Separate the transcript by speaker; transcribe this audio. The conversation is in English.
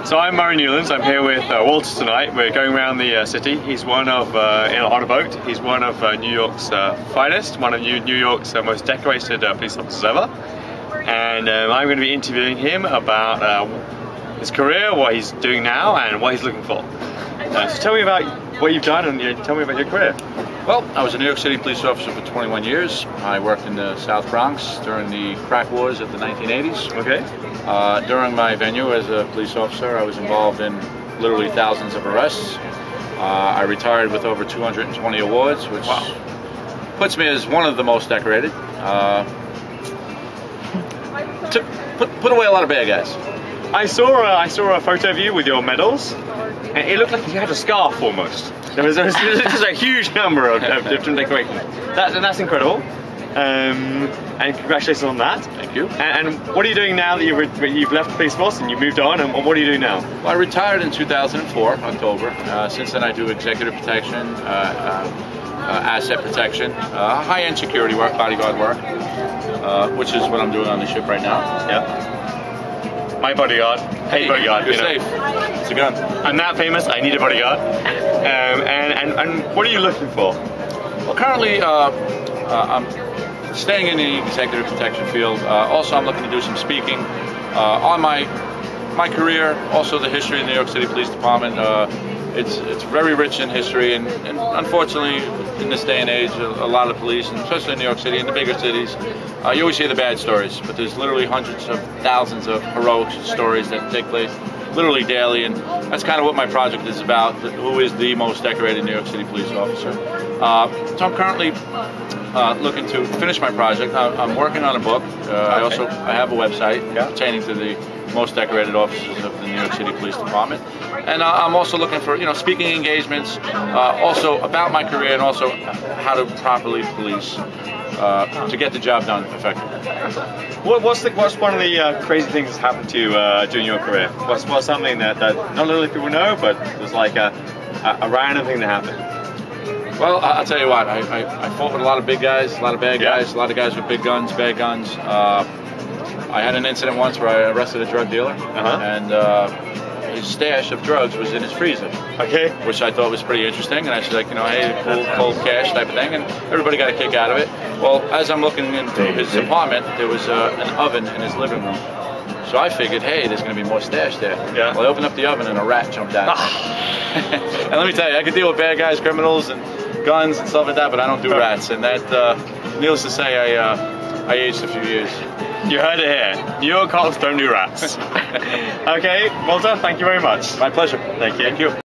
Speaker 1: So I'm Murray Newlands. I'm here with Walter tonight. We're going around the city. He's one of, on a boat, he's one of New York's finest, one of New York's most decorated police officers ever. And I'm going to be interviewing him about his career, what he's doing now, and what he's looking for. So tell me about what you've done and tell me about your career.
Speaker 2: Well, I was a New York City police officer for 21 years. I worked in the South Bronx during the crack wars of the 1980s.
Speaker 1: Okay.
Speaker 2: During my venue as a police officer, I was involved in literally thousands of arrests. I retired with over 220 awards, which puts me as one of the most decorated. Put away a lot of bad guys.
Speaker 1: I saw a photo of you with your medals, and it looked like you had a scarf almost. There was just a huge number of different decorations. That's incredible. And congratulations on that.
Speaker 2: Thank you.
Speaker 1: And what are you doing now that you've left the police force and you moved on? And what are you doing now?
Speaker 2: Well, I retired in 2004, October. Since then, I do executive protection, asset protection, high-end security work, bodyguard work, which is what I'm doing on the ship right now.
Speaker 1: Yeah. My bodyguard. Hey, bodyguard.
Speaker 2: You're safe. It's a gun.
Speaker 1: I'm that famous. I need a bodyguard. And what are you looking for?
Speaker 2: Well, currently I'm staying in the executive protection field. Also, I'm looking to do some speaking on my career. Also, the history of the New York City Police Department. It's very rich in history, and unfortunately, in this day and age, a lot of police, and especially in New York City and the bigger cities, you always hear the bad stories, but there's literally hundreds of thousands of heroic stories that take place literally daily, and that's kind of what my project is about. Who is the most decorated New York City police officer? So I'm currently looking to finish my project. I'm working on a book. I have a website pertaining to the most decorated officers of the New York City Police Department, and I'm also looking for speaking engagements, also about my career, and also how to properly police to get the job done effectively.
Speaker 1: What's one of the crazy things that's happened to you during your career? What's something that not only people know, but there's like a random thing that happened?
Speaker 2: Well, I'll tell you what, I fought with a lot of big guys, a lot of bad guys, a lot of guys with big guns, bad guns. I had an incident once where I arrested a drug dealer, and his stash of drugs was in his freezer. Okay. Which I thought was pretty interesting, and I said, like, hey, cold cash type of thing, and everybody got a kick out of it. Well, as I'm looking into his apartment, there was an oven in his living room. So I figured, hey, there's going to be more stash there. Yeah. Well, I opened up the oven and a rat jumped out. And let me tell you, I can deal with bad guys, criminals, and guns and stuff like that, but I don't do rats. And that, needless to say, I aged a few years.
Speaker 1: You heard it here. New York cops don't do rats. Okay, Walter, thank you very much.
Speaker 2: My pleasure.
Speaker 1: Thank you.
Speaker 2: Thank you.